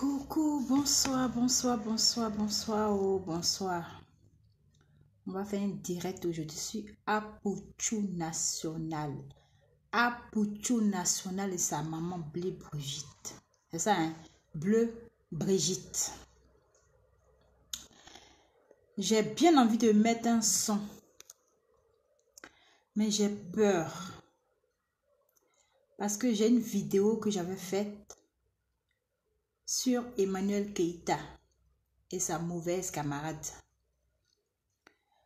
Coucou, bonsoir, bonsoir, bonsoir, bonsoir, oh, bonsoir. On va faire un direct aujourd'hui sur Apouchou National. Apouchou National et sa maman Bleu Brigitte. C'est ça, hein? Bleu Brigitte. J'ai bien envie de mettre un son. Mais j'ai peur. Parce que j'ai une vidéo que j'avais faite sur Emmanuel Keïta et sa mauvaise camarade.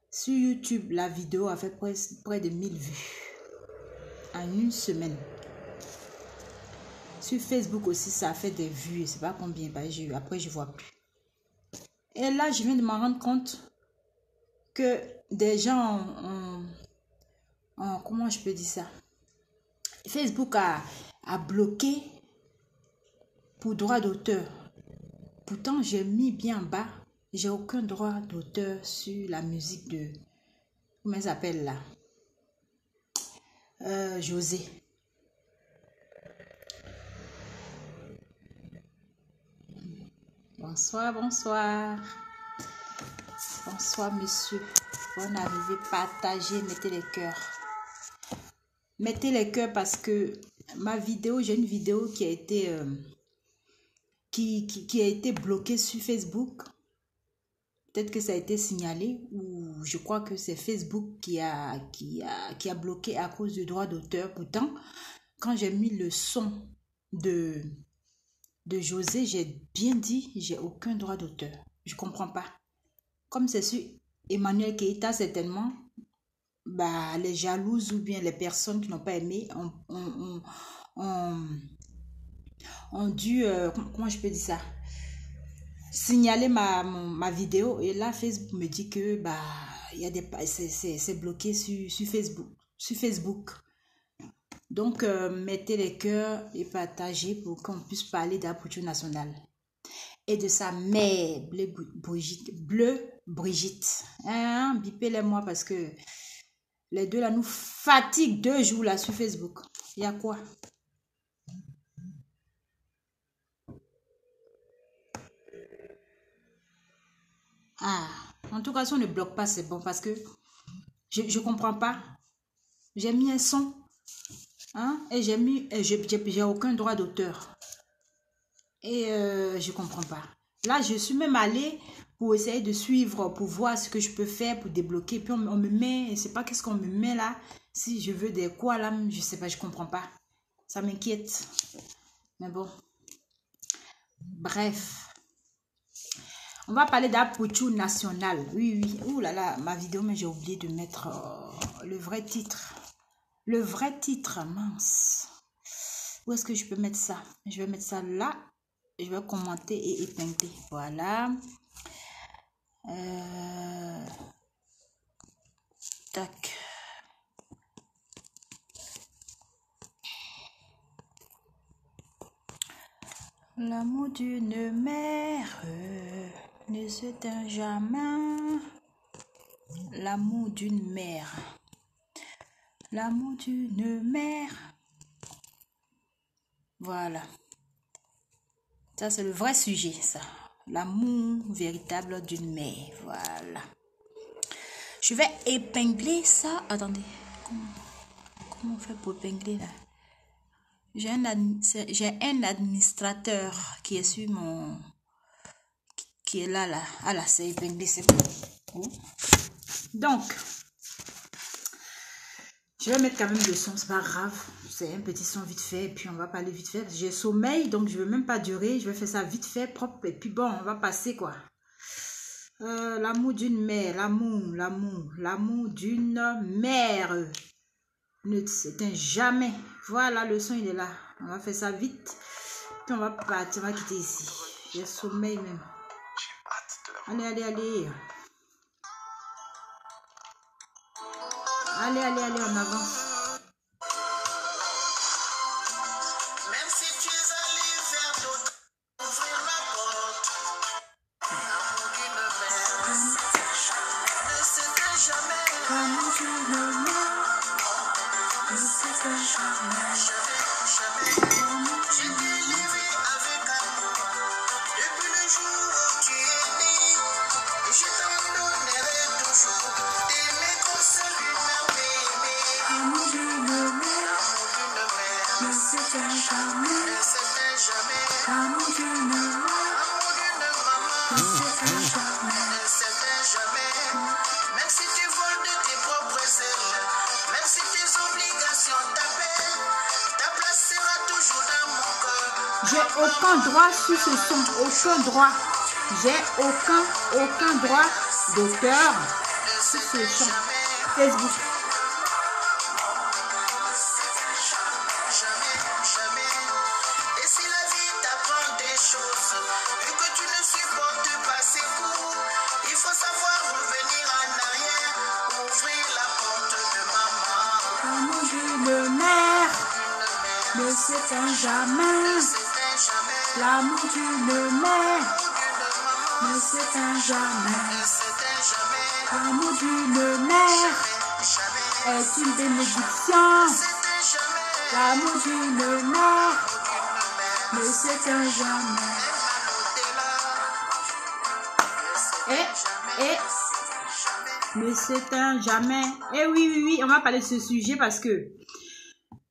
Sur YouTube, la vidéo a fait près de 1000 vues en une semaine. Sur Facebook aussi, ça a fait des vues. Je ne sais pas combien. Après, je ne vois plus. Et là, je viens de me rendre compte que des gens ont comment je peux dire ça? Facebook a bloqué pour droit d'auteur. Pourtant, j'ai mis bien en bas. J'ai aucun droit d'auteur sur la musique de... Comment elle s'appelle là? José. Bonsoir, bonsoir. Bonsoir, monsieur. Bonne arrivée. Partagez, mettez les cœurs. Mettez les cœurs parce que ma vidéo, j'ai une vidéo qui a été... qui a été bloquée sur Facebook. Peut-être que ça a été signalé ou je crois que c'est Facebook qui a bloqué à cause du droit d'auteur. Pourtant, quand j'ai mis le son de José, j'ai bien dit, j'ai aucun droit d'auteur. Je ne comprends pas. Comme c'est sur Emmanuel Keïta, certainement, bah, les jalouses ou bien les personnes qui n'ont pas aimé ont dû, comment je peux dire ça, signaler ma vidéo. Et là, Facebook me dit que bah, c'est bloqué sur Facebook. Donc, mettez les cœurs et partagez pour qu'on puisse parler d'Apouchou National. Et de sa mère, Bleu Brigitte. Hein, bipez-les moi parce que les deux là nous fatiguent 2 jours là sur Facebook. Il y a quoi? Ah, en tout cas, si on ne bloque pas, c'est bon parce que je ne comprends pas. J'ai mis un son. Hein, et j'ai aucun droit d'auteur. Et je comprends pas. Là, je suis même allée pour essayer de suivre, pour voir ce que je peux faire pour débloquer. Puis on me met, je sais pas qu'est-ce qu'on me met là. Si je veux des quoi là, je sais pas, je comprends pas. Ça m'inquiète. Mais bon. Bref. On va parler d'Apouchou National. Oui, oui. Ouh là là, ma vidéo, mais j'ai oublié de mettre le vrai titre. Le vrai titre, mince. Où est-ce que je peux mettre ça? Je vais mettre ça là. Je vais commenter et épingler. Voilà. Tac. L'amour d'une mère ne s'éteint jamais. L'amour d'une mère. L'amour d'une mère. Voilà. Ça, c'est le vrai sujet, ça. L'amour véritable d'une mère. Voilà. Je vais épingler ça. Attendez. Comment on fait pour épingler là? J'ai un administrateur qui est sur mon... qui est là. Ah là, c'est épinglé, c'est bon. Donc, je vais mettre quand même le son, c'est pas grave. C'est un petit son vite fait et puis on va parler vite fait. J'ai sommeil, donc je ne veux même pas durer. Je vais faire ça vite fait, propre. Et puis bon, on va passer quoi. L'amour d'une mère, l'amour d'une mère ne s'éteint jamais. Voilà, le son il est là. On va faire ça vite. Puis on va partir, on va quitter ici. J'ai sommeil même. Allez. Allez, en avant. Même si tu es allé vers d'autres, ouvrir la porte. L'amour d'une mère ne s'éteint jamais. L'amour d'une mère ne s'éteint jamais. J'ai délivré avec amour certain jamais. Même si tu voles de tes propres ailes, même si tes obligations t'appellent, ta place sera toujours dans mon cœur. J'ai aucun droit sur ce son, aucun droit. J'ai aucun droit d'auteur sur ce son. Facebook. Jamais, jamais. Et si la vie t'apprend des choses, vu que tu ne supportes pas ses coups, il faut savoir revenir en arrière, ouvrir la porte de maman. L'amour d'une mère ne s'éteint jamais. L'amour d'une mère ne s'éteint jamais. L'amour d'une mère est une bénédiction. L'amour d'une mère ne s'éteint jamais. Et ne s'éteint jamais. Et oui, on va parler de ce sujet parce que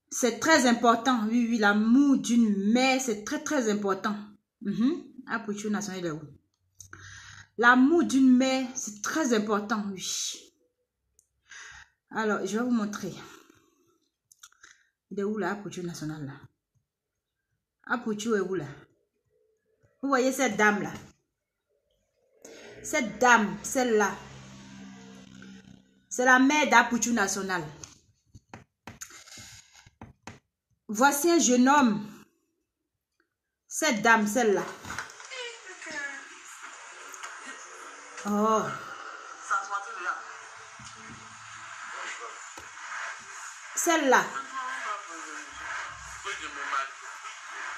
c'est très important. Oui, l'amour d'une mère, c'est très important. Ah, Pouchou National, il est où? L'amour d'une mère, c'est très important, oui. Alors, je vais vous montrer. Il est où là, Pouchou National, là? Ah, Pouchou est où là? Vous voyez cette dame là? Cette dame, celle-là, c'est la mère d'Apouchou National. Voici un jeune homme. Cette dame, celle-là. Oh. Celle-là.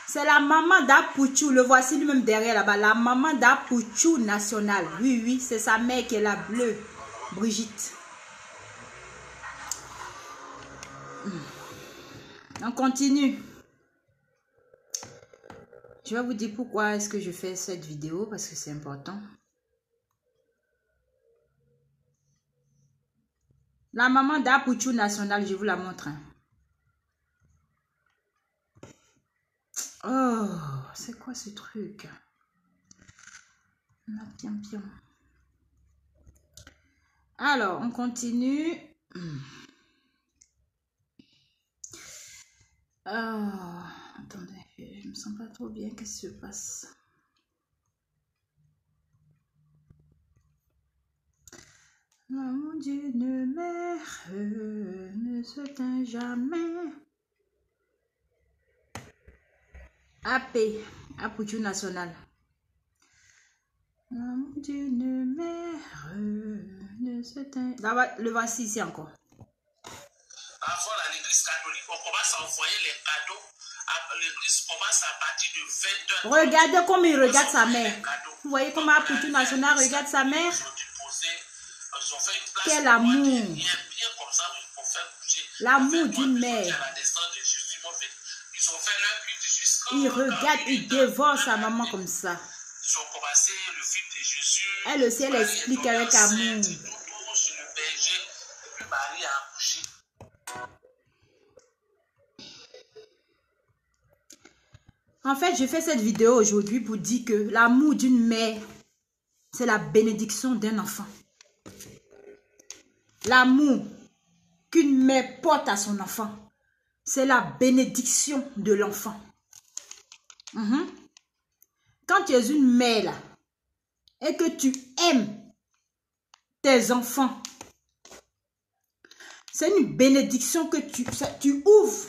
C'est la maman d'Apouchou. Le voici lui-même derrière là-bas. La maman d'Apouchou National. Oui, c'est sa mère qui est la bleue. Brigitte. On continue. Je vais vous dire pourquoi est-ce que je fais cette vidéo. Parce que c'est important. La maman d'Apouchou National, je vous la montre. Oh, c'est quoi ce truc? Alors, on continue. Oh, attendez, je me sens pas trop bien. Qu'est-ce qui se passe? L'amour d'une mère ne s'éteint jamais. AP, Apouchou National. L'amour d'une mère ne s'éteint. Le voici ici encore. Avant l'église catholique, on commence à envoyer les cadeaux. L'église commence à partir de 20h. Regardez comment il regarde sa mère. Vous voyez comment Apouchou National regarde sa mère? Quel amour! L'amour d'une mère. Il regarde, il dévore sa maman comme ça. Elle aussi, elle explique avec amour. En fait, je fais cette vidéo aujourd'hui pour dire que l'amour d'une mère, c'est la bénédiction d'un enfant. L'amour qu'une mère porte à son enfant, c'est la bénédiction de l'enfant. Quand tu es une mère là, et que tu aimes tes enfants, c'est une bénédiction que tu ouvres.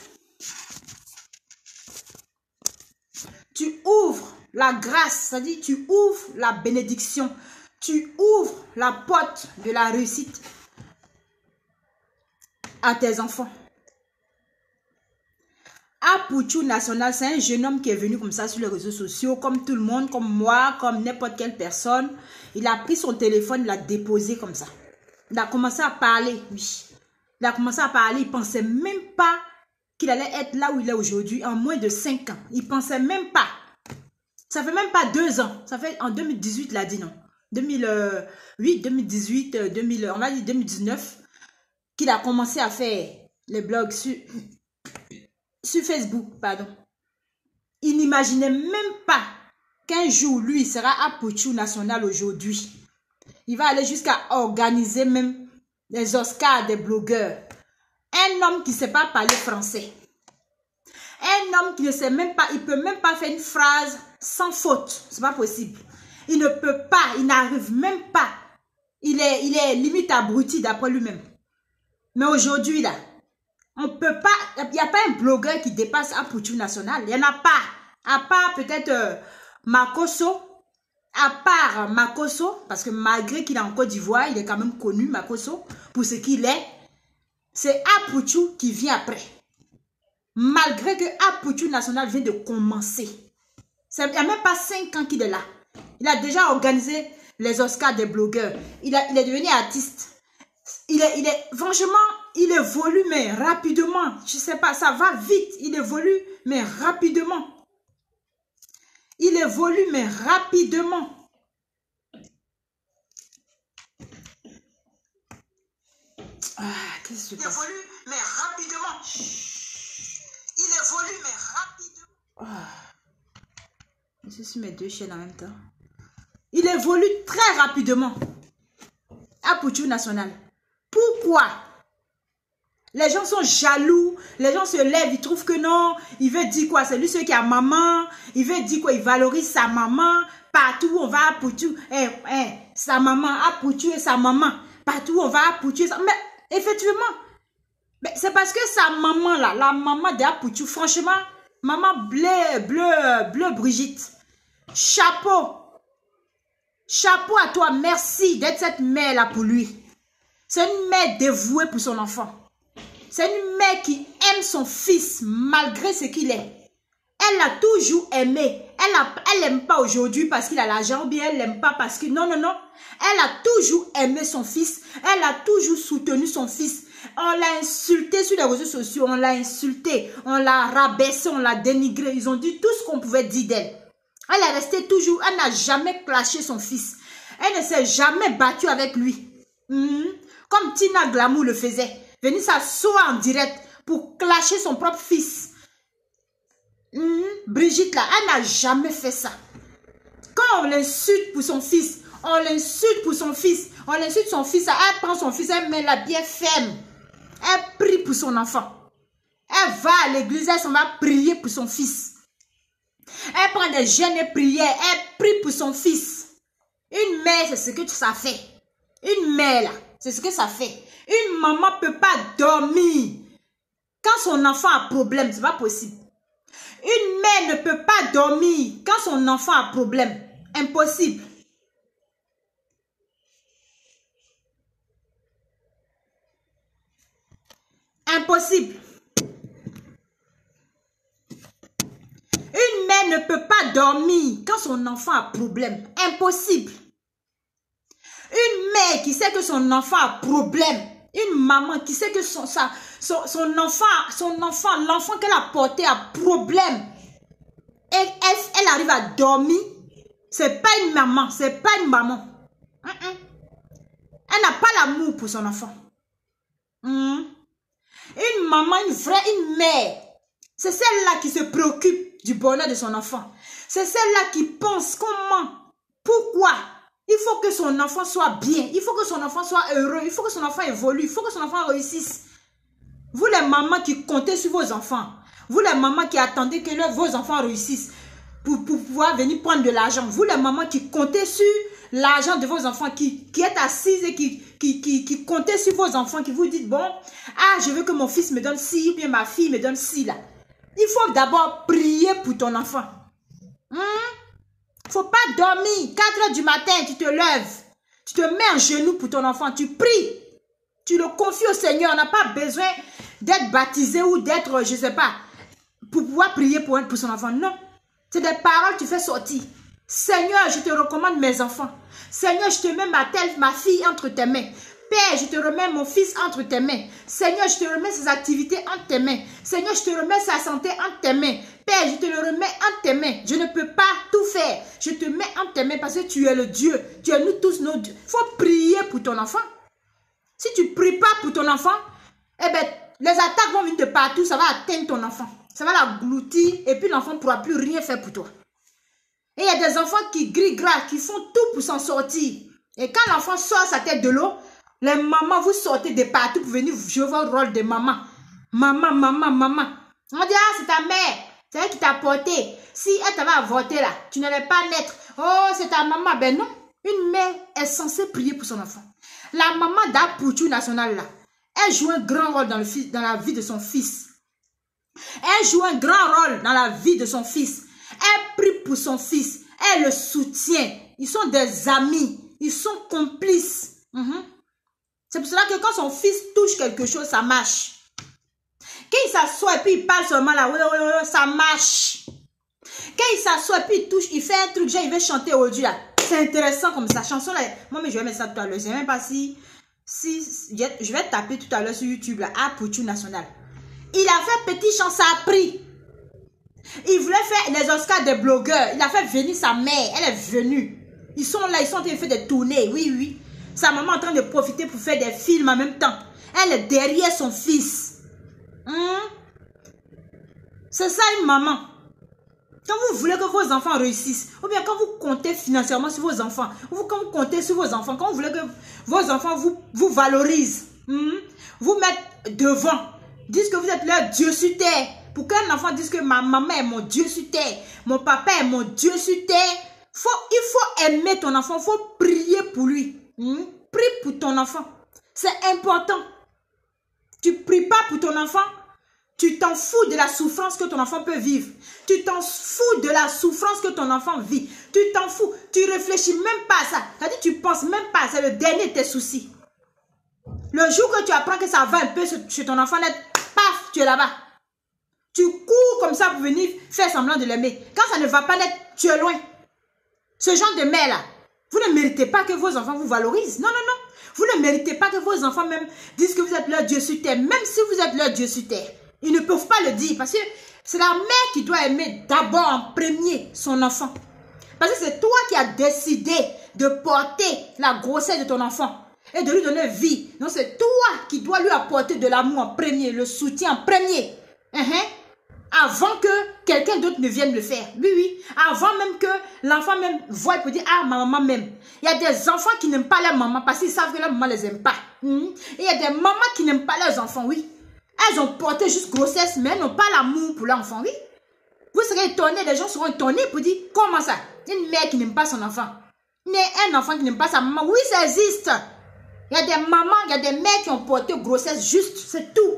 Tu ouvres la grâce, c'est-à-dire tu ouvres la bénédiction. Tu ouvres la porte de la réussite à tes enfants. Apouchou National, c'est un jeune homme qui est venu comme ça sur les réseaux sociaux, comme tout le monde, comme moi, comme n'importe quelle personne. Il a pris son téléphone, il l'a déposé comme ça. Il a commencé à parler, oui. Il a commencé à parler, il ne pensait même pas qu'il allait être là où il est aujourd'hui en moins de 5 ans. Il ne pensait même pas. Ça fait même pas 2 ans. Ça fait en 2018, il a dit non. 2018, on va dire 2019, qu'il a commencé à faire les blogs sur Facebook, pardon. Il n'imaginait même pas qu'un jour, lui, il sera à Poutchou National aujourd'hui. Il va aller jusqu'à organiser même les Oscars des blogueurs. Un homme qui ne sait pas parler français. Un homme qui ne sait même pas, il ne peut même pas faire une phrase sans faute. C'est pas possible. Il ne peut pas, il n'arrive même pas. Il est limite abruti d'après lui-même. Mais aujourd'hui, là, on peut pas, il n'y a pas un blogueur qui dépasse à Poutchou National. Il n'y en a pas. À part peut-être Makosso. À part Makosso, parce que malgré qu'il est en Côte d'Ivoire, il est quand même connu, Makosso, pour ce qu'il est. C'est Apuchu qui vient après. Malgré que Apuchu National vient de commencer. Il n'y a même pas 5 ans qu'il est là. Il a déjà organisé les Oscars des blogueurs. Il est devenu artiste. Franchement, il évolue, mais rapidement. Je ne sais pas, ça va vite. Il évolue, mais rapidement. Il évolue, mais rapidement. Ah, qu'est-ce que c'est? Il évolue, mais rapidement. Il évolue, mais rapidement. Ah. Je suis sur mes 2 chaînes en même temps. Il évolue très rapidement. À Poutchou National. Pourquoi? Les gens sont jaloux. Les gens se lèvent, ils trouvent que non. Il veut dire quoi? C'est lui celui qui a maman. Il veut dire quoi? Il valorise sa maman. Partout où on va à Poutchou. Sa maman à Poutchou et sa maman. Partout où on va à Poutchou. Mais effectivement, c'est parce que sa maman là, la maman d'Apuchou, franchement, maman bleu Brigitte. Chapeau. Chapeau à toi. Merci d'être cette mère là pour lui. C'est une mère dévouée pour son enfant. C'est une mère qui aime son fils malgré ce qu'il est. Elle l'a toujours aimé. Elle n'aime pas aujourd'hui parce qu'il a l'argent ou bien elle l'aime pas parce que... Non. Elle a toujours aimé son fils. Elle a toujours soutenu son fils. On l'a insulté sur les réseaux sociaux. On l'a insulté. On l'a rabaissé. On l'a dénigré. Ils ont dit tout ce qu'on pouvait dire d'elle. Elle est restée toujours... Elle n'a jamais clashé son fils. Elle ne s'est jamais battue avec lui. Comme Tina Glamour le faisait. Venir s'asseoir en direct pour clasher son propre fils. Brigitte là, elle n'a jamais fait ça. Quand on l'insulte pour son fils, on l'insulte pour son fils, on l'insulte son fils, elle prend son fils, elle met la bien ferme. Elle prie pour son enfant. Elle va à l'église, elle s'en va prier pour son fils. Elle prend des jeûnes et prières, elle prie pour son fils. Une mère, c'est ce que ça fait. Une mère là, c'est ce que ça fait. Une maman ne peut pas dormir quand son enfant a problème, c'est pas possible. Une mère ne peut pas dormir quand son enfant a problème. Impossible. Impossible. Une mère ne peut pas dormir quand son enfant a problème. Impossible. Une mère qui sait que son enfant a problème. Une maman qui sait que son enfant, l'enfant qu'elle a porté a problème. Elle arrive à dormir. C'est pas une maman. C'est pas une maman. Elle n'a pas l'amour pour son enfant. Une maman, une mère. C'est celle-là qui se préoccupe du bonheur de son enfant. C'est celle-là qui pense comment, pourquoi. Il faut que son enfant soit bien. Il faut que son enfant soit heureux. Il faut que son enfant évolue. Il faut que son enfant réussisse. Vous les mamans qui comptez sur vos enfants. Vous les mamans qui attendez que vos enfants réussissent pour pouvoir venir prendre de l'argent. Vous les mamans qui comptez sur l'argent de vos enfants. Qui êtes assises et qui comptez sur vos enfants. Qui vous dites, bon, je veux que mon fils me donne ci ou bien ma fille me donne ci là. Il faut d'abord prier pour ton enfant. Faut pas dormir. 4 h du matin, tu te lèves. Tu te mets en genoux pour ton enfant. Tu pries. Tu le confies au Seigneur. On n'a pas besoin d'être baptisé ou d'être, je ne sais pas, pour pouvoir prier pour son enfant. Non. C'est des paroles que tu fais sortir. Seigneur, je te recommande mes enfants. Seigneur, je te mets ma fille entre tes mains. Père, je te remets mon fils entre tes mains. Seigneur, je te remets ses activités entre tes mains. Seigneur, je te remets sa santé entre tes mains. Père, je te le remets entre tes mains. Je ne peux pas tout faire. Je te mets entre tes mains parce que tu es le Dieu. Tu es nous tous nos dieux. Il faut prier pour ton enfant. Si tu ne pries pas pour ton enfant, eh bien, les attaques vont venir de partout. Ça va atteindre ton enfant. Ça va l'engloutir et puis l'enfant ne pourra plus rien faire pour toi. Et il y a des enfants qui grillent, qui font tout pour s'en sortir. Et quand l'enfant sort sa tête de l'eau, les mamans, vous sortez de partout pour venir jouer votre rôle de maman. Maman, maman, maman. On dit, ah, c'est ta mère. C'est elle qui t'a porté. Si elle t'avait avorté là, tu n'allais pas naître. Oh, c'est ta maman. Ben non. Une mère est censée prier pour son enfant. La maman d'Apoutou national là, elle joue un grand rôle dans la vie de son fils. Elle joue un grand rôle dans la vie de son fils. Elle prie pour son fils. Elle le soutient. Ils sont des amis. Ils sont complices. C'est pour cela que quand son fils touche quelque chose, ça marche. Quand il s'assoit et puis il parle seulement là, ça marche. Quand il s'assoit et puis il touche, il fait un truc, genre il veut chanter aujourd'hui là. C'est intéressant comme ça. Chanson là, moi mais je vais mettre ça tout à l'heure. Je ne sais même pas si je vais taper tout à l'heure sur YouTube là, Apoutou national. Il a fait petit chant, ça a pris. Il voulait faire les Oscars des blogueurs. Il a fait venir sa mère. Elle est venue. Ils sont là, ils sont en train de faire des tournées. Oui, oui. Sa maman est en train de profiter pour faire des films en même temps. Elle est derrière son fils. C'est ça une maman. Quand vous voulez que vos enfants réussissent, ou bien quand vous comptez financièrement sur vos enfants, ou quand vous comptez sur vos enfants, quand vous voulez que vos enfants vous valorisent, vous mettent devant, disent que vous êtes leur Dieu sur terre. Pour qu'un enfant dise que ma maman est mon Dieu sur terre, mon papa est mon Dieu sur terre, il faut aimer ton enfant, il faut prier pour lui. Prie pour ton enfant. C'est important. Tu ne pries pas pour ton enfant, tu t'en fous de la souffrance que ton enfant peut vivre. Tu t'en fous de la souffrance que ton enfant vit. Tu t'en fous. Tu ne réfléchis même pas à ça. C'est-à-dire tu ne penses même pas à ça. C'est le dernier de tes soucis. Le jour que tu apprends que ça va un peu chez ton enfant, paf, tu es là-bas. Tu cours comme ça pour venir faire semblant de l'aimer. Quand ça ne va pas net, tu es loin. Ce genre de mère-là, vous ne méritez pas que vos enfants vous valorisent. Non, non, non. Vous ne méritez pas que vos enfants même disent que vous êtes leur Dieu sur terre. Même si vous êtes leur Dieu sur terre. Ils ne peuvent pas le dire parce que c'est la mère qui doit aimer d'abord en premier son enfant. Parce que c'est toi qui as décidé de porter la grossesse de ton enfant et de lui donner vie. Donc c'est toi qui dois lui apporter de l'amour en premier, le soutien en premier. Avant que quelqu'un d'autre ne vienne le faire. Oui, oui. Avant même que l'enfant même voit et peut dire, ah, ma maman m'aime. Il y a des enfants qui n'aiment pas leur maman parce qu'ils savent que leur maman ne les aime pas. Et il y a des mamans qui n'aiment pas leurs enfants, oui. Elles ont porté juste grossesse, mais elles n'ont pas l'amour pour l'enfant, oui. Vous serez étonnés, les gens seront étonnés pour dire, comment ça? Une mère qui n'aime pas son enfant. Un enfant qui n'aime pas sa maman. Oui, ça existe. Il y a des mamans, il y a des mères qui ont porté grossesse juste, c'est tout.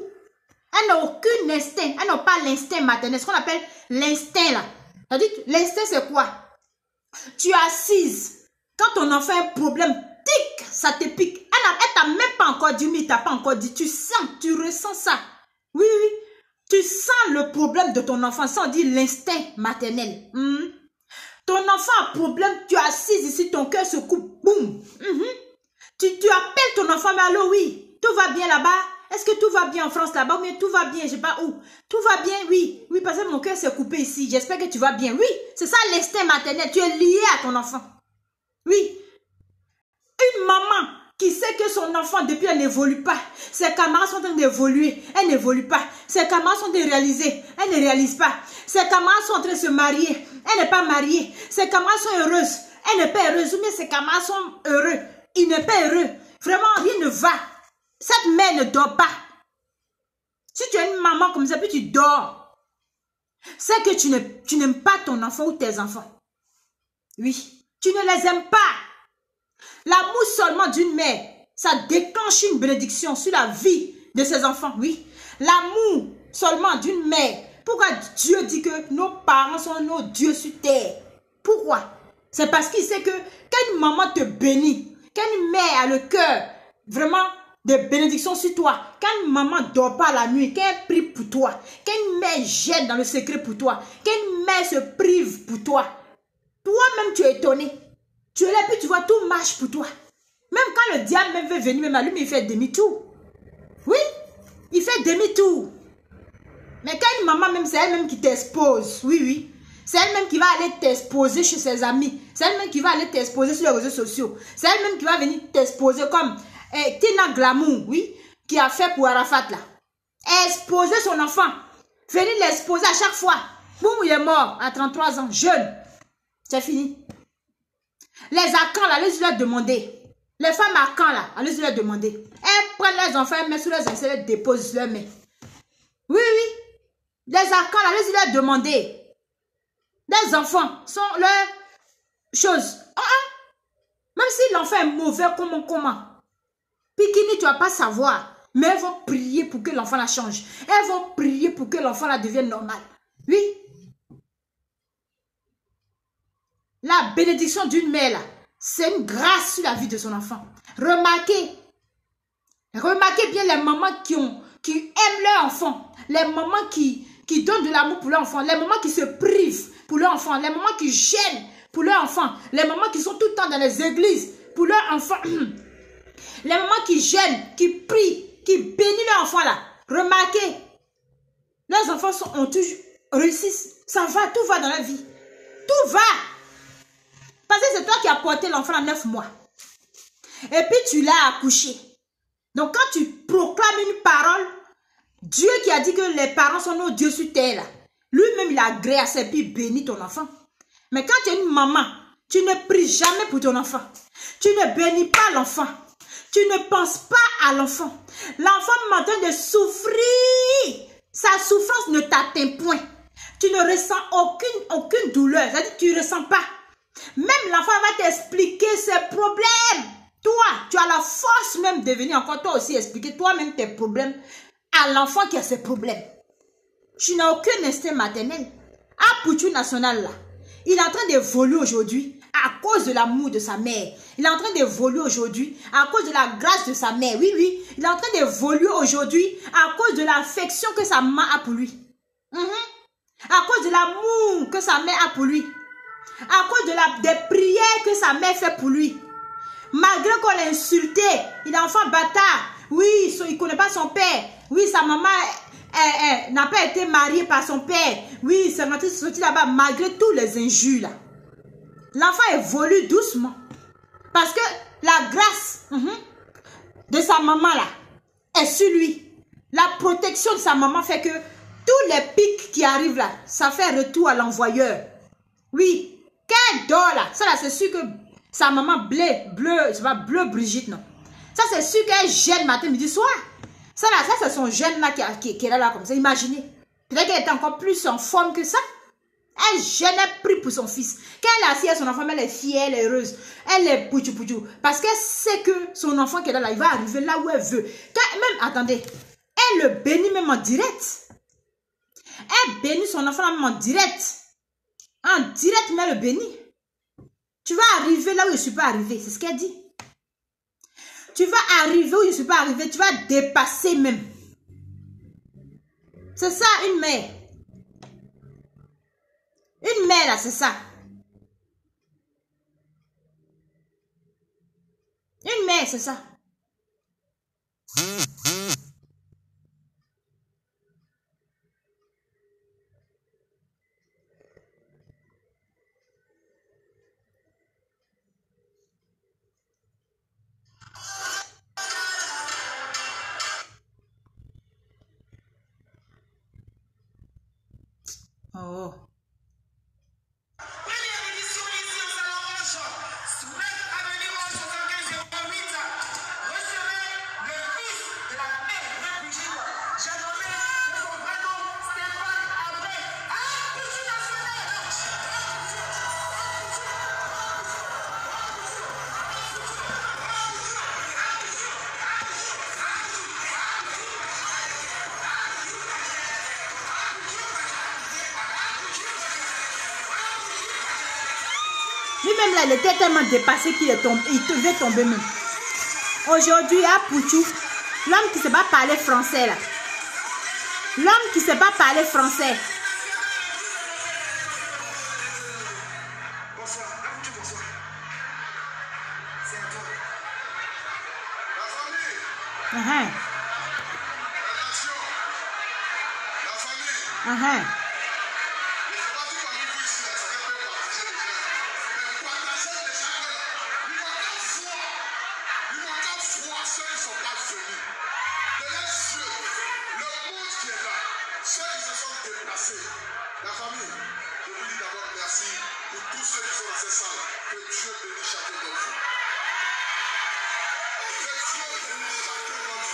Elles n'ont aucun instinct. Elles n'ont pas l'instinct maternel. Ce qu'on appelle l'instinct là. C'est-à-dire, l'instinct c'est quoi? Tu es assise. Quand ton enfant a un problème, tic, ça te pique. Elle t'a même pas encore dit, mais il t'a pas encore dit. Tu sens, tu ressens ça. Oui, oui. Tu sens le problème de ton enfant sans dire l'instinct maternel. Ton enfant a un problème, tu es assise ici, ton cœur se coupe. Boum. Tu appelles ton enfant, mais allô, oui. Tout va bien là-bas? Est-ce que tout va bien en France là-bas? Mais tout va bien, je sais pas où. Tout va bien, oui. Oui, parce que mon cœur s'est coupé ici. J'espère que tu vas bien. Oui, c'est ça l'instinct maternel. Tu es lié à ton enfant. Oui. Une maman qui sait que son enfant, depuis, elle n'évolue pas. Ses camarades sont en train d'évoluer. Elle n'évolue pas. Ses camarades sont en train de réaliser. Elle ne réalise pas. Ses camarades sont en train de se marier. Elle n'est pas mariée. Ses camarades sont heureuses. Elle n'est pas heureuse. Mais ses camarades sont heureux. Il n'est pas heureux. Vraiment, rien ne va. Cette mère ne dort pas. Si tu es une maman comme ça, puis tu dors, c'est que tu n'aimes pas ton enfant ou tes enfants. Oui, tu ne les aimes pas. L'amour seulement d'une mère, ça déclenche une bénédiction sur la vie de ses enfants. Oui, l'amour seulement d'une mère. Pourquoi Dieu dit que nos parents sont nos dieux sur terre? Pourquoi? C'est parce qu'il sait que quand une maman te bénit, quand une mère a le cœur vraiment de bénédiction sur toi, quand une maman ne dort pas la nuit, quand elle prie pour toi, quand une mère jette dans le secret pour toi, quand une mère se prive pour toi, toi-même tu es étonné. Tu es là puis tu vois tout marche pour toi. Même quand le diable même veut venir, même à lui, mais il fait demi-tour. Oui, il fait demi-tour. Mais quand une maman même, c'est elle-même qui t'expose. Oui, oui. C'est elle-même qui va aller t'exposer chez ses amis. C'est elle-même qui va aller t'exposer sur les réseaux sociaux. C'est elle-même qui va venir t'exposer comme Tina Glamour, oui, qui a fait pour Arafat là. Exposer son enfant. Venir l'exposer à chaque fois. Boum, il est mort à 33 ans, jeune. C'est fini. Les accans, là, allez-y leur demander. Les femmes accans, là, allez-y leur demander. Elles prennent leurs enfants, elles mettent sous leurs aisselles, elles déposent leurs mains. Oui, oui. Les accans, là, allez-y leur demander. Les enfants sont leurs choses. Même si l'enfant est mauvais, comment? Pikini, tu vas pas savoir. Mais elles vont prier pour que l'enfant la change. Elles vont prier pour que l'enfant la devienne normal. Oui. La bénédiction d'une mère, là, c'est une grâce sur la vie de son enfant. Remarquez bien les mamans qui aiment leur enfant. Les mamans qui donnent de l'amour pour leur enfant. Les mamans qui se privent pour leur enfant. Les mamans qui gênent pour leur enfant. Les mamans qui sont tout le temps dans les églises pour leur enfant. Les mamans qui gênent, qui prient, qui bénissent leur enfant là. Remarquez, leurs enfants ont toujours réussissent. Ça va, tout va dans la vie. Tout va. Parce que c'est toi qui as porté l'enfant à 9 mois. Et puis tu l'as accouché. Donc quand tu proclames une parole, Dieu qui a dit que les parents sont nos dieux sur terre là, lui-même il a agréé à ses pieds bénit ton enfant. Mais quand tu es une maman, tu ne pries jamais pour ton enfant. Tu ne bénis pas l'enfant. Tu ne penses pas à l'enfant. L'enfant est en train de souffrir. Sa souffrance ne t'atteint point. Tu ne ressens aucune douleur. C'est-à-dire que tu ne ressens pas. Même l'enfant va t'expliquer ses problèmes. Toi, tu as la force même de venir encore toi aussi expliquer toi-même tes problèmes à l'enfant qui a ses problèmes. Tu n'as aucun instinct maternel. À Poutou National, là, il est en train d'évoluer aujourd'hui à cause de l'amour de sa mère. Il est en train d'évoluer aujourd'hui à cause de la grâce de sa mère. Oui, oui. Il est en train d'évoluer aujourd'hui à cause de l'affection que sa maman a pour lui. À cause de l'amour que sa mère a pour lui. À cause des prières que sa mère fait pour lui. Malgré qu'on l'a insulté, il est enfant bâtard. Oui, il ne connaît pas son père. Oui, sa maman n'a pas été mariée par son père. Oui, c'est sorti là-bas malgré tous les injures là. L'enfant évolue doucement. Parce que la grâce de sa maman là est sur lui. La protection de sa maman fait que tous les pics qui arrivent là, ça fait retour à l'envoyeur. Oui. Qu'elle dort là, ça là c'est sûr que sa maman bleu Brigitte non. Ça c'est sûr qu'elle gêne matin, midi, soir. Ça là, ça c'est son gène là qui est là comme ça. Imaginez. Peut-être qu'elle était encore plus en forme que ça. Elle gêne, elle prie pour son fils. Quand elle est assise à son enfant, elle est fière, elle est heureuse. Elle est pouchou. Parce qu'elle sait que son enfant qui est là, il va arriver là où elle veut. Même, attendez, elle le bénit même en direct. Elle bénit son enfant même en direct. En direct, mais elle le bénit. Tu vas arriver là où je ne suis pas arrivé. C'est ce qu'elle dit. Tu vas arriver où je ne suis pas arrivé. Tu vas dépasser même. C'est ça, une mère. Une mère, là, c'est ça. Une mère, c'est ça. Oh. Lui-même là, il était tellement dépassé qu'il est tombé, il devait tomber même. Aujourd'hui, à Poutou, l'homme qui ne sait pas parler français là. L'homme qui ne sait pas parler français. Bonsoir. Bonsoir. C'est à toi. La famille. Attention. La famille. La famille, depuis dire d'abord merci pour tous ceux qui sont dans cette salle. Que Dieu bénisse chacun d'entre vous. Que Dieu bénisse chacun d'entre vous.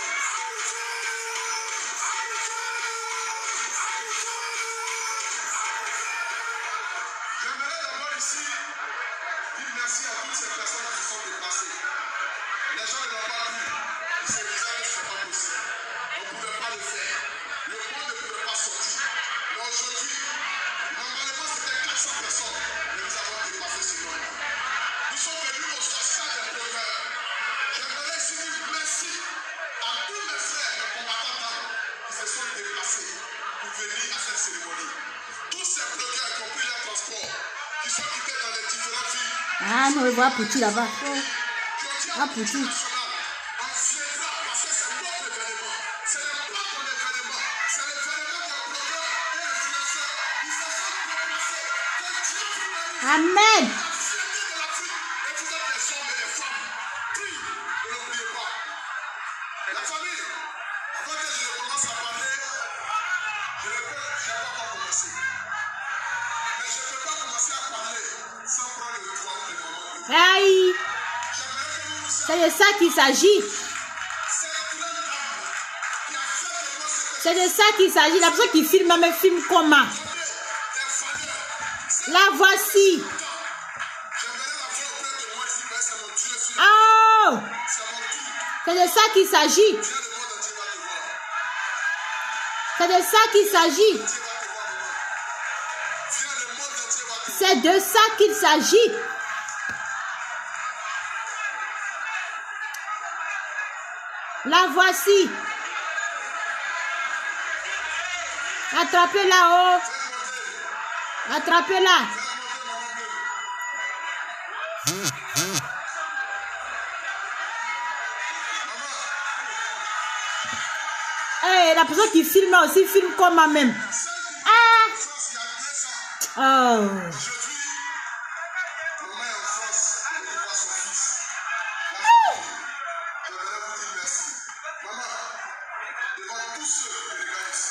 J'aimerais d'abord ici dire merci à toutes ces personnes qui se sont déplacées. Les gens ne l'ont pas vu. Ils se disaient que ce n'est pas possible. On ne pouvait pas le faire. Le monde ne pouvait pas sortir. Mais aujourd'hui, normalement c'était 400 personnes. Mais nous avons dépassé ce nombre. Nous sommes venus au stade des bloqueurs. J'aimerais ici dire merci à tous mes frères, mes combattants d'armes qui se sont déplacés pour venir à cette cérémonie. Tous ces bloqueurs qui ont pris leur transport, qui sont quittés dans les différentes villes. Ah, nous revoilà Poutou là-bas. Ah, Poutou. Amen. La famille, avant que je ne commence à parler, je n'ai pas commencé. Mais je ne peux pas commencer à parler sans prendre le droit de maman. Aïe. C'est de ça qu'il s'agit. C'est de ça qu'il s'agit. La personne qui filme même filme comment? La voici. Oh! C'est de ça qu'il s'agit. C'est de ça qu'il s'agit. C'est de ça qu'il s'agit. La voici. Attrapez-la, oh. Attrapez-la. Hey, la personne qui filme aussi filme comme moi-même. Ah. Oh.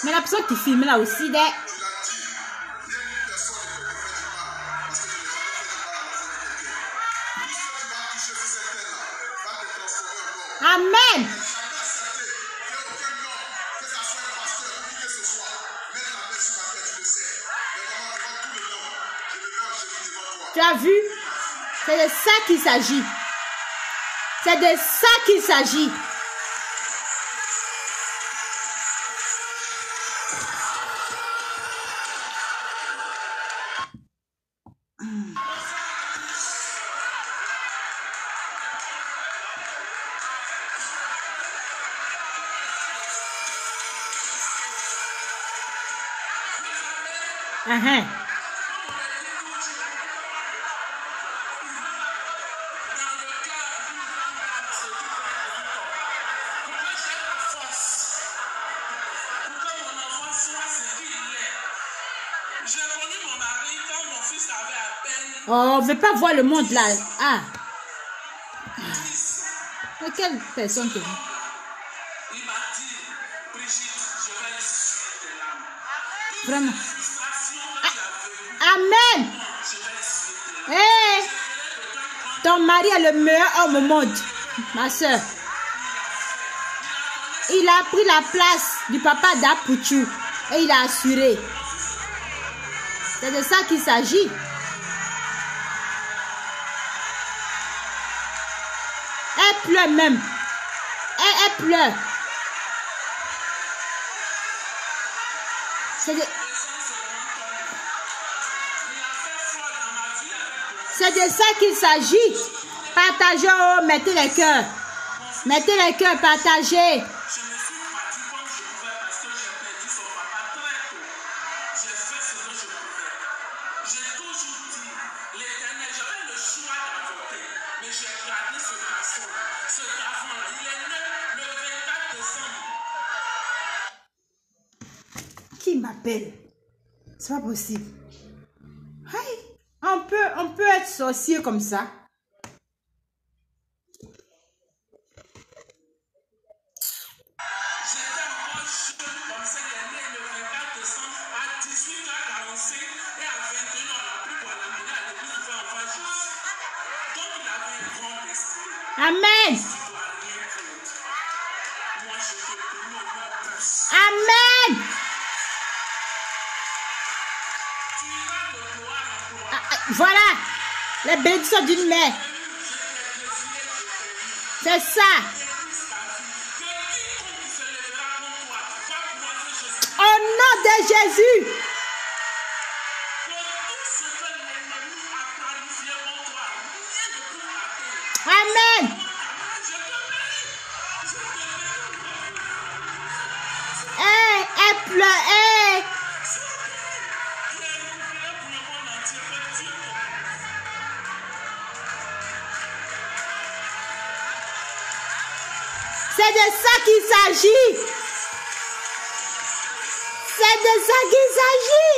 Mais la personne qui filme là aussi, des... Amen. Tu as vu? C'est de ça qu'il s'agit. C'est de ça qu'il s'agit. Uh-huh. Oh, on ne veut pas voir le monde là. Ah. Mais quelle personne que vous? Il m'a dit, Brigitte, je vais essuyer tes larmes. Vraiment. Amen. Hey. Ton mari est le meilleur homme au monde, ma soeur. Il a pris la place du papa d'Apoutou et il a assuré. C'est de ça qu'il s'agit. Elle pleure même. Elle pleure. C'est de ça qu'il s'agit. Partagez, oh, mettez les cœurs. Mettez les cœurs, partagez. Qui m'appelle? C'est pas possible. Aïe. On peut être sorcier comme ça. Amen. Amen. Voilà. Les bénédictions d'une mère. C'est ça. Au nom de Jésus. Amen. Elle pleure. C'est de ça qu'il s'agit. C'est de ça qu'il s'agit.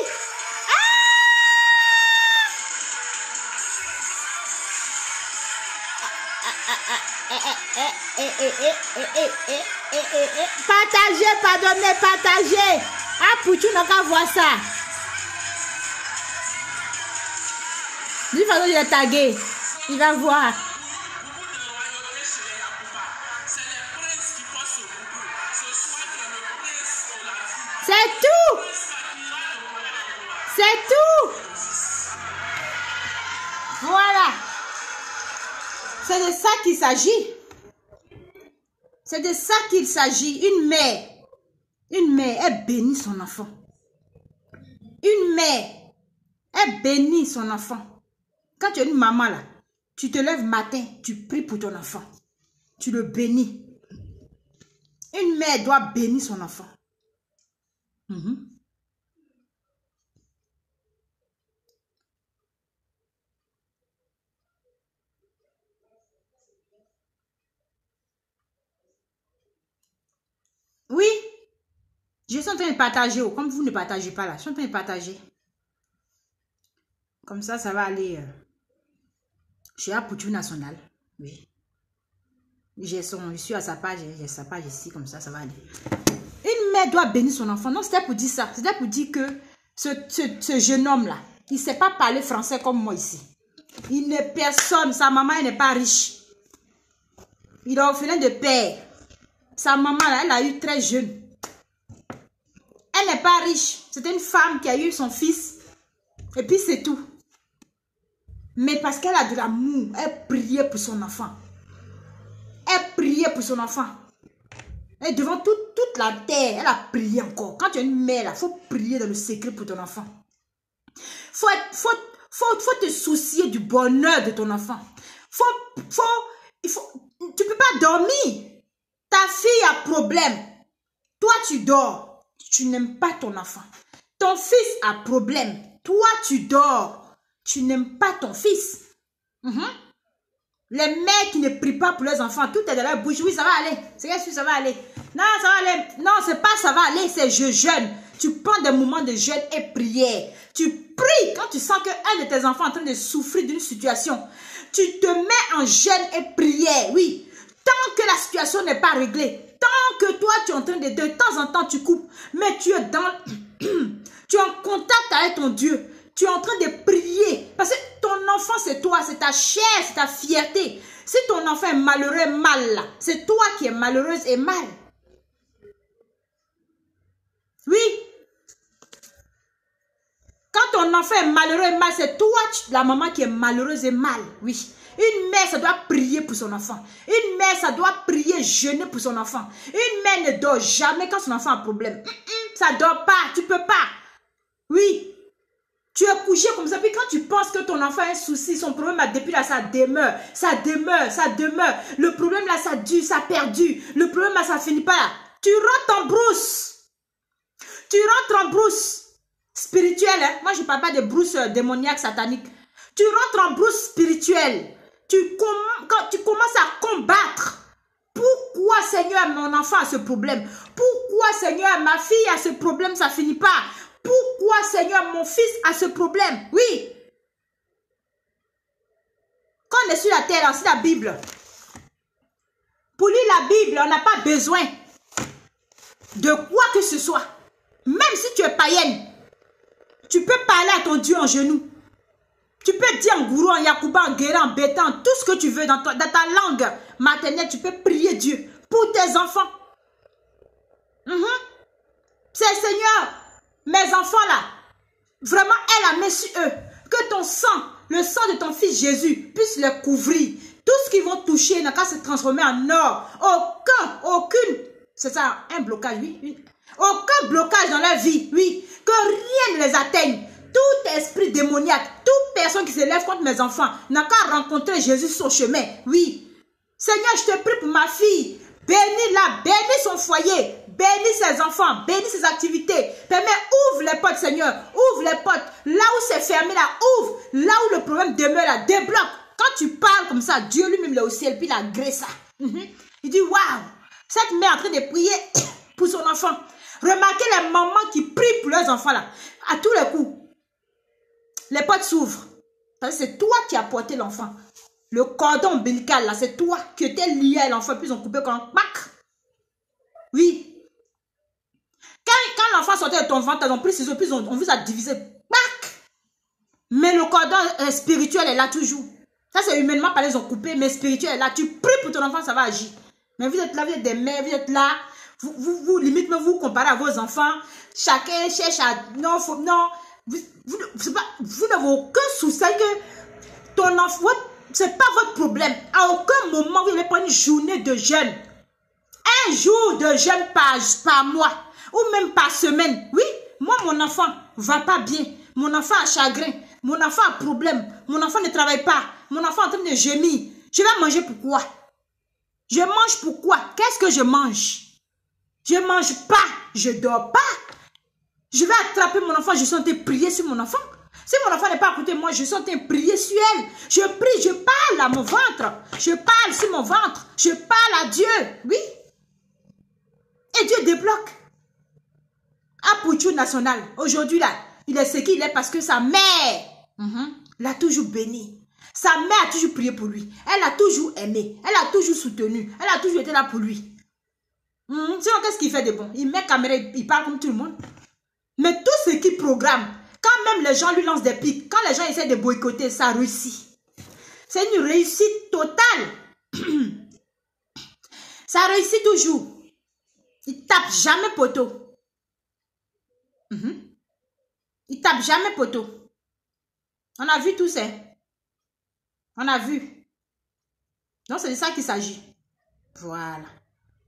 Partagez, pardonnez, partagez. Ah, Poutou n'a qu'à voir ça. D'une façon, il est tagué. Il va voir. C'est tout. C'est tout. Voilà. C'est de ça qu'il s'agit. C'est de ça qu'il s'agit. Une mère, elle bénit son enfant. Une mère, elle bénit son enfant. Quand tu es une maman là, tu te lèves matin, tu pries pour ton enfant. Tu le bénis. Une mère doit bénir son enfant. Oui, je suis en train de partager. Comme vous ne partagez pas là, je suis en train de partager. Comme ça, ça va aller chez Apoutou National. Oui. Je suis à sa page, j'ai sa page ici, comme ça, ça va aller. Une mère doit bénir son enfant. Non, c'était pour dire ça. C'était pour dire que ce jeune homme-là, il ne sait pas parler français comme moi ici. Il n'est personne. Sa maman, elle n'est pas riche. Il est orphelin de père. Sa maman, là, elle a eu très jeune. Elle n'est pas riche. C'était une femme qui a eu son fils. Et puis, c'est tout. Mais parce qu'elle a de l'amour, elle priait pour son enfant. Elle priait pour son enfant. Et devant toute la terre, elle a prié encore. Quand tu es une mère, il faut prier dans le secret pour ton enfant. Faut te soucier du bonheur de ton enfant. Tu peux pas dormir. Ta fille a problème. Toi, tu dors. Tu n'aimes pas ton enfant. Ton fils a problème. Toi, tu dors. Tu n'aimes pas ton fils. Les mères qui ne prient pas pour leurs enfants, tout est dans leur bouche. Oui, ça va aller. C'est sûr, ça va aller. Non, ça va aller. Non, c'est pas ça va aller, c'est je jeûne. Tu prends des moments de jeûne et prière. Tu pries quand tu sens qu'un de tes enfants est en train de souffrir d'une situation. Tu te mets en jeûne et prière. Oui. Tant que la situation n'est pas réglée, tant que toi tu es en train de temps en temps tu coupes, mais tu es tu es en contact avec ton Dieu. Tu es en train de prier. Parce que ton enfant, c'est toi. C'est ta chair, c'est ta fierté. Si ton enfant est malheureux et mal, c'est toi qui es malheureuse et mal. Oui. Quand ton enfant est malheureux et mal, c'est toi, la maman, qui est malheureuse et mal. Oui. Une mère, ça doit prier pour son enfant. Une mère, ça doit prier, jeûner pour son enfant. Une mère ne dort jamais quand son enfant a un problème. Ça ne dort pas. Tu ne peux pas. Oui. Tu es couché comme ça, puis quand tu penses que ton enfant a un souci, son problème là, depuis là, ça demeure. Ça demeure, ça demeure. Le problème là, ça dure, ça perdure. Le problème là, ça finit pas là. Tu rentres en brousse. Tu rentres en brousse spirituelle. Hein? Moi, je ne parle pas de brousse démoniaque, satanique. Tu rentres en brousse spirituelle. Quand tu commences à combattre. Pourquoi, Seigneur, mon enfant a ce problème? Pourquoi, Seigneur, ma fille a ce problème, ça finit pas? Pourquoi, Seigneur, mon fils a ce problème? Oui. Quand on est sur la terre, c'est la Bible. Pour lire la Bible, on n'a pas besoin de quoi que ce soit. Même si tu es païenne, tu peux parler à ton Dieu en genoux. Tu peux dire en gourou, en yakouba, en guérin, en bétan, tout ce que tu veux dans ta langue maternelle. Tu peux prier Dieu pour tes enfants. C'est Seigneur, mes enfants là, vraiment elle a mis sur eux. Que ton sang, le sang de ton fils Jésus puisse les couvrir. Tout ce qu'ils vont toucher n'a qu'à se transformer en or. Aucune, c'est ça, un blocage, oui. Aucun blocage dans leur vie, oui. Que rien ne les atteigne. Tout esprit démoniaque, toute personne qui se lève contre mes enfants n'a qu'à rencontrer Jésus sur son chemin, oui. Seigneur, je te prie pour ma fille. Bénis-la, bénis son foyer, bénis ses enfants, bénis ses activités. Permets, ouvre les portes, Seigneur, ouvre les portes. Là où c'est fermé, là, ouvre. Là où le problème demeure, là, débloque. Quand tu parles comme ça, Dieu lui-même est au ciel, puis il agrée ça. Il dit, waouh, cette mère est en train de prier pour son enfant. Remarquez les mamans qui prient pour leurs enfants, là. À tous les coups, les portes s'ouvrent. C'est toi qui as porté l'enfant. Le cordon ombilical, là, c'est toi qui étais lié à l'enfant, puis ils ont coupé comme pac. Oui. Quand l'enfant sortait de ton ventre, ils ont pris ciseaux, puis on vous a divisé. Pac. Mais le cordon spirituel est là toujours. Ça, c'est humainement parlé, ils ont coupé, mais spirituel est là. Tu pries pour ton enfant, ça va agir. Mais vous êtes là, vous êtes des mères, vous êtes là. Vous limite, même vous comparez à vos enfants. Chacun cherche à... Non, vous n'avez aucun souci que ton enfant... C'est pas votre problème. À aucun moment, vous allez prendre une journée de jeûne. Un jour de jeûne par mois. Ou même par semaine. Oui, moi, mon enfant va pas bien. Mon enfant a chagrin. Mon enfant a problème. Mon enfant ne travaille pas. Mon enfant est en train de gémir. Je vais manger pourquoi? Je mange pourquoi? Qu'est-ce que je mange? Je ne mange pas. Je ne dors pas. Je vais attraper mon enfant. Je suis en train de prier sur mon enfant. Si mon enfant n'est pas à côté de moi, je suis en train de prier sur elle. Je prie, je parle à mon ventre. Je parle sur mon ventre. Je parle à Dieu. Oui. Et Dieu débloque. À Pouchou National, aujourd'hui là, il est ce qu'il est parce que sa mère l'a toujours béni. Sa mère a toujours prié pour lui. Elle a toujours aimé. Elle a toujours soutenu. Elle a toujours été là pour lui. Sinon, qu'est-ce qu'il fait de bon? Il met caméra, il parle comme tout le monde. Mais tout ce qu'il programme, quand même les gens lui lancent des pics, quand les gens essaient de boycotter, ça réussit. C'est une réussite totale. Ça réussit toujours. Il tape jamais poteau. Il tape jamais poteau. On a vu tout ça. On a vu. Donc c'est de ça qu'il s'agit. Voilà.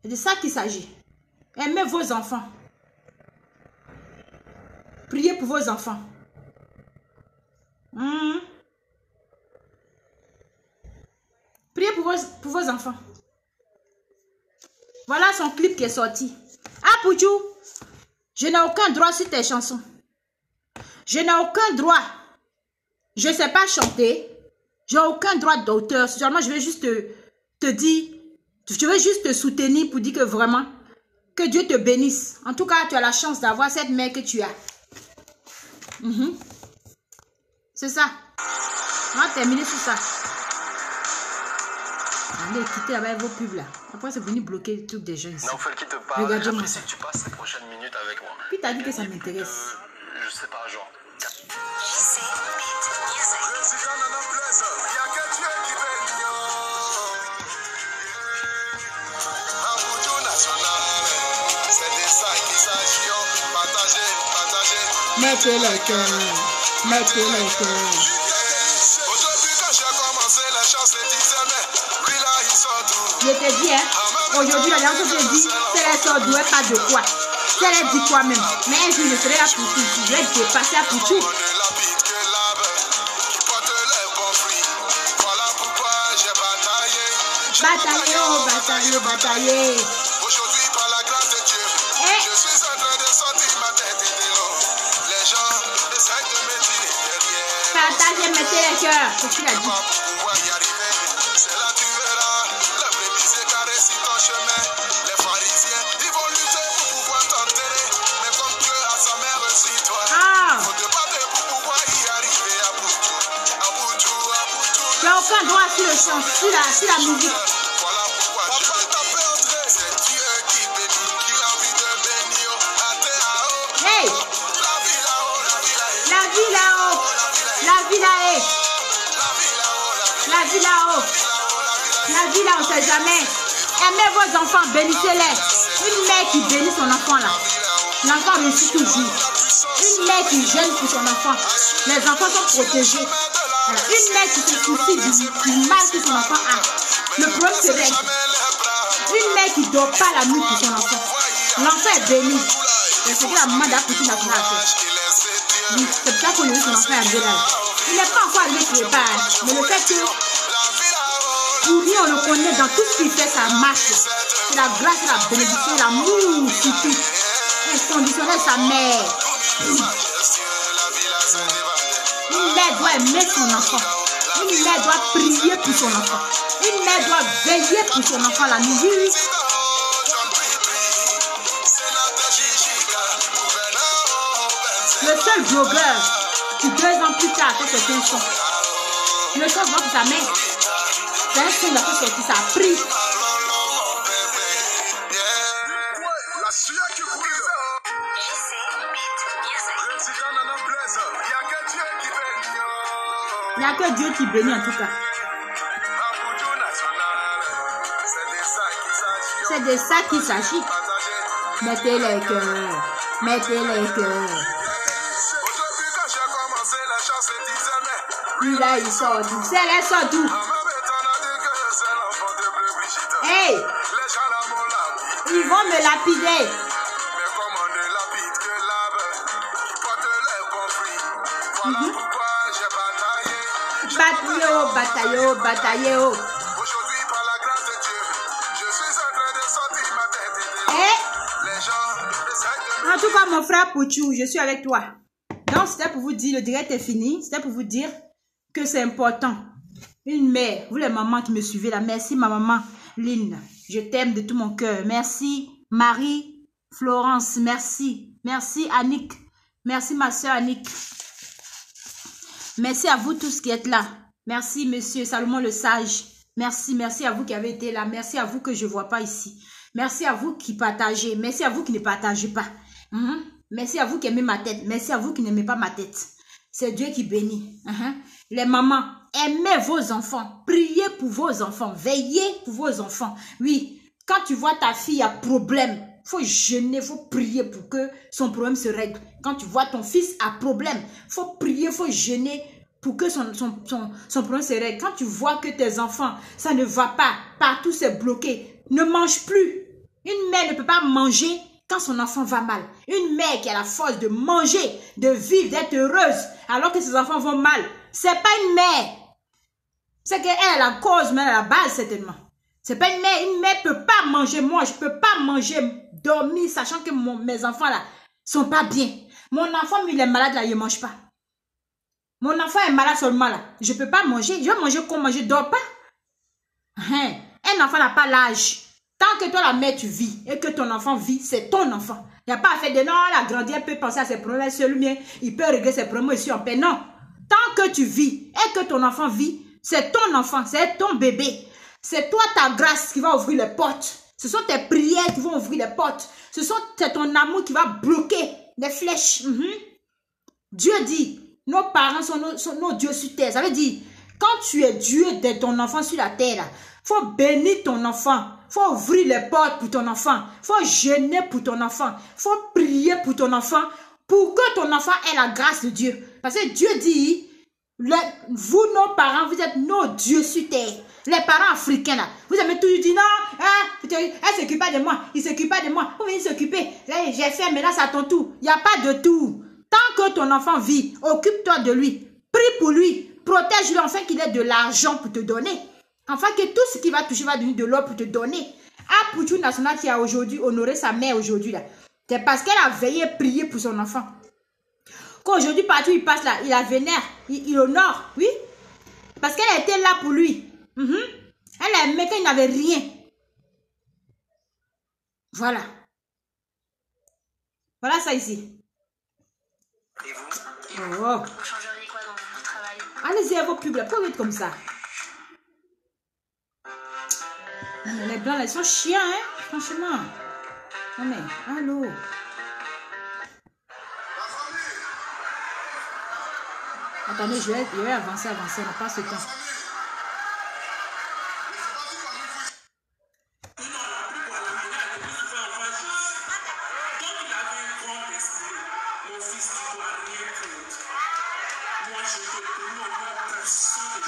C'est de ça qu'il s'agit. Aimez vos enfants. Priez pour vos enfants. Priez pour vos enfants. Voilà son clip qui est sorti. Ah, Pouchou, je n'ai aucun droit sur tes chansons. Je n'ai aucun droit. Je ne sais pas chanter. Je n'ai aucun droit d'auteur. Seulement, je vais juste te dire, je vais juste te soutenir pour dire que vraiment, que Dieu te bénisse. En tout cas, tu as la chance d'avoir cette mère que tu as. C'est ça. On va terminer sur ça. Allez, quittez là-bas vos pubs là. Après, c'est venu bloquer le truc des jeunes ici. Naufel qui te parle. Regardez-moi Si ça. tu passes les prochaines minutes avec moi. Puis t'as dit que ça m'intéresse. Je sais pas, genre. Mettez le cœur. Mettez le cœur. Aujourd'hui, quand j'ai commencé, les gens se disaient, mais lui là, il sort d'où? Je te dis, hein, aujourd'hui, l'alliance te dit, c'est les sorts doués, pas de quoi. C'est les dit quoi même. Mais un jour, je serai là pour tout. Je vais dépasser à pour tout. Bataillé, oh, bataillé, bataillé. Aujourd'hui, par la grâce de Dieu, je suis en train de sortir ma tête de l'eau. Les gens essaient de me tirer derrière. Partagez, mettez les cœurs. C'est ce qu'il a dit. Pour pouvoir y arriver, c'est là tu verras. Le brebis égaré sur ton chemin. Les pharisiens, ils vont lutter pour pouvoir t'enterrer. Mais comme Dieu a sa mère sur toi, il faut te battre pour pouvoir y arriver à bout. À bout, à bout. Il n'y a aucun droit sur le chant, sur la musique. Voilà pourquoi je vais taper entrer. C'est Dieu qui bénit, qui a envie de bénir. À terre, Hey! la vie là-haut, la vie là-haut. La vie là-haut. La vie là-haut. La vie là, on ne sait jamais. Aimez vos enfants, bénissez-les. Une mère qui bénit son enfant là, l'enfant réussit toujours. Une mère qui gêne pour son enfant, les enfants sont protégés. Voilà. Une mère qui se soucie du mal que son enfant a, le problème se règle. Une mère qui ne dort pas la nuit pour son enfant, l'enfant est béni. C'est ce que la maman d'Apouti n'a pas fait. C'est pour ça qu'on lui dit son enfant est arrivé là. Il n'est pas encore arrivé quelque part, mais le fait que pour lui on le connaît dans tout ce qu'il fait, ça marche. C'est la grâce, la bénédiction, l'amour surtout. Inconditionnel sa mère. Une mère doit aimer son enfant. Une mère doit prier pour son enfant. Une mère doit veiller pour son enfant la nuit. Le seul blogueur qui 2 ans plus tard a fait un son. Le son voit pour sa mère. C'est un son qui a fait sortir, ça a pris. Il n'y a que Dieu qui bénit en tout cas. C'est de ça qu'il s'agit. Mettez les cœurs. Mettez les cœurs. Lui là, il sort d'où? C'est elle sort d'où? Hey! Ils vont me lapider. Bataillez, bataillez. Aujourd'hui, par la grâce de Dieu, je suis en train de sortir ma tête de l'eau. Les gens En tout cas, mon frère Pouchou, je suis avec toi. Donc, c'était pour vous dire, le direct est fini. C'était pour vous dire que c'est important. Une mère, vous les mamans qui me suivez là, merci ma maman Lynn. Je t'aime de tout mon cœur. Merci Marie, Florence, merci. Merci Annick. Merci ma soeur Annick. Merci à vous tous qui êtes là. Merci monsieur Salomon le Sage. Merci, merci à vous qui avez été là. Merci à vous que je ne vois pas ici. Merci à vous qui partagez. Merci à vous qui ne partagez pas. Merci à vous qui aimez ma tête. Merci à vous qui n'aimez pas ma tête. C'est Dieu qui bénit. Les mamans, aimez vos enfants. Priez pour vos enfants. Veillez pour vos enfants. Oui, quand tu vois ta fille a problème, il faut jeûner, il faut prier pour que son problème se règle. Quand tu vois ton fils a problème, il faut prier, il faut jeûner pour que son problème se règle. Quand tu vois que tes enfants, ça ne va pas, partout c'est bloqué, ne mange plus. Une mère ne peut pas manger quand son enfant va mal. Une mère qui a la force de manger, de vivre, d'être heureuse, alors que ses enfants vont mal, c'est pas une mère. C'est qu'elle a la cause, mais à la base certainement. C'est pas une mère. Une mère ne peut pas manger. Moi, je ne peux pas manger, dormir, sachant que mes enfants là sont pas bien. Mon enfant, lui, il est malade là, il ne mange pas. Mon enfant est malade seulement là. Je ne peux pas manger. Je vais manger comment? Je ne dors pas. Un enfant n'a pas l'âge. Tant que toi, la mère, tu vis et que ton enfant vit, c'est ton enfant. Il n'y a pas à faire de non, la grandeur peut penser à ses problèmes, c'est lui, il peut régler ses problèmes ici en paix. Non. Tant que tu vis et que ton enfant vit, c'est ton enfant, c'est ton bébé. C'est toi, ta grâce qui va ouvrir les portes. Ce sont tes prières qui vont ouvrir les portes. C'est ton amour qui va bloquer les flèches. Dieu dit, nos parents sont nos dieux sur terre. Ça veut dire, quand tu es Dieu de ton enfant sur la terre, il faut bénir ton enfant. Il faut ouvrir les portes pour ton enfant. Il faut jeûner pour ton enfant. Il faut prier pour ton enfant pour que ton enfant ait la grâce de Dieu. Parce que Dieu dit, vous, nos parents, vous êtes nos dieux sur terre. Les parents africains, là, vous avez toujours dit non, elle ne s'occupe pas de moi, il ne s'occupe pas de moi, vous venez s'occuper. J'ai fait, mais là, c'est à ton tour. Il n'y a pas de tour. Tant que ton enfant vit, occupe-toi de lui, prie pour lui, protège-le, afin qu'il ait de l'argent pour te donner. Afin que tout ce qui va toucher va donner de l'or pour te donner. À Pouchou National qui a aujourd'hui honoré sa mère aujourd'hui, là, c'est parce qu'elle a veillé prier pour son enfant. Qu'aujourd'hui, partout il passe là, il la vénère, il honore, oui. Parce qu'elle était là pour lui. Elle a aimé qu'il n'avait rien. Voilà. Voilà ça ici. Et vous? Vous changeriez quoi dans votre travail? Allez-y à vos pubs là, pourquoi vous êtes comme ça? Non, mais les blancs là, ils sont chiants, hein, franchement. Non mais, allô. Attendez, je vais avancer, on n'a pas ce temps.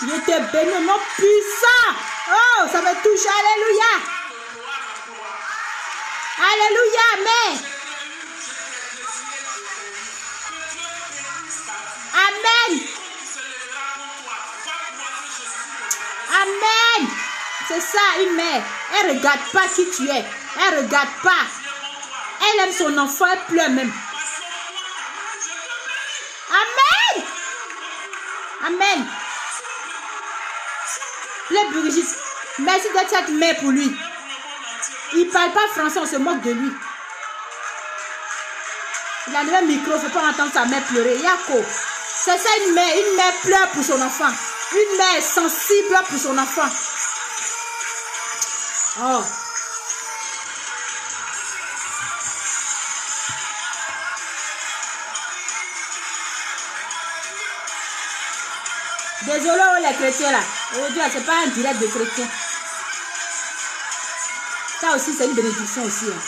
Je te bénis au nom puissant. Oh, ça me touche. Alléluia. Alléluia. Amen. Amen. Amen. C'est ça, une mère. Elle ne regarde pas qui tu es. Elle ne regarde pas. Elle aime son enfant, elle pleure même. Amen. Amen. Le Brigitte, merci d'être cette mère pour lui. Il ne parle pas français, on se moque de lui. Il a le même micro, il ne faut pas entendre sa mère pleurer. Yako, c'est ça une mère pleure pour son enfant. Une mère sensible pour son enfant. Oh. Désolé les chrétiens là. Aujourd'hui, c'est pas un direct de chrétien. Ça aussi, c'est une bénédiction aussi. Hein.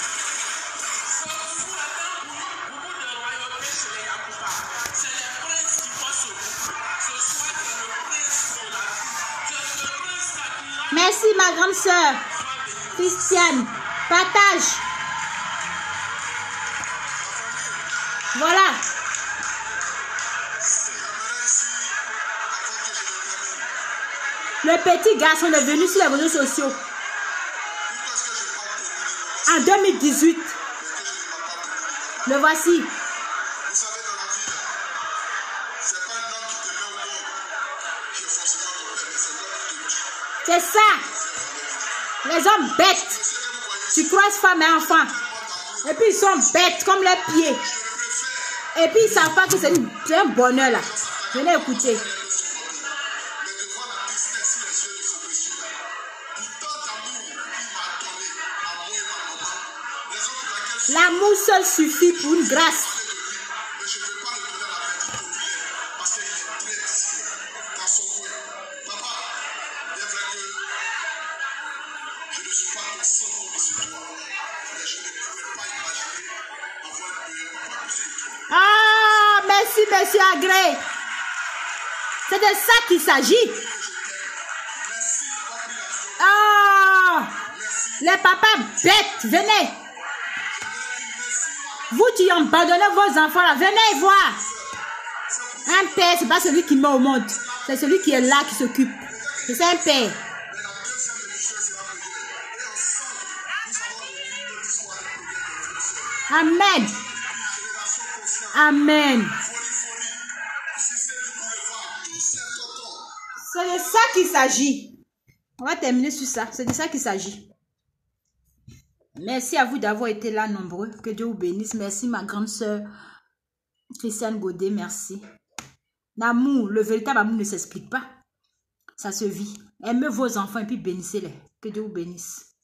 Merci ma grande sœur Christiane. Partage. Voilà. Le petit garçon est venu sur les réseaux sociaux en 2018. Le voici. C'est ça. Les hommes bêtes. Tu croises femme et enfant. Et puis ils sont bêtes comme les pieds. Et puis ils ne savent pas que c'est un bonheur là. Venez écouter. L'amour seul suffit pour une grâce. Ah, merci, monsieur Agré. C'est de ça qu'il s'agit. Ah, les papas bêtes, venez. Vous qui abandonnez vos enfants là, venez voir. Un père, c'est pas celui qui met au monde. C'est celui qui est là, qui s'occupe. C'est un père. Amen. Amen. C'est de ça qu'il s'agit. On va terminer sur ça. C'est de ça qu'il s'agit. Merci à vous d'avoir été là nombreux. Que Dieu vous bénisse. Merci ma grande sœur Christiane Godet. Merci. L'amour, le véritable amour ne s'explique pas. Ça se vit. Aimez vos enfants et puis bénissez-les. Que Dieu vous bénisse.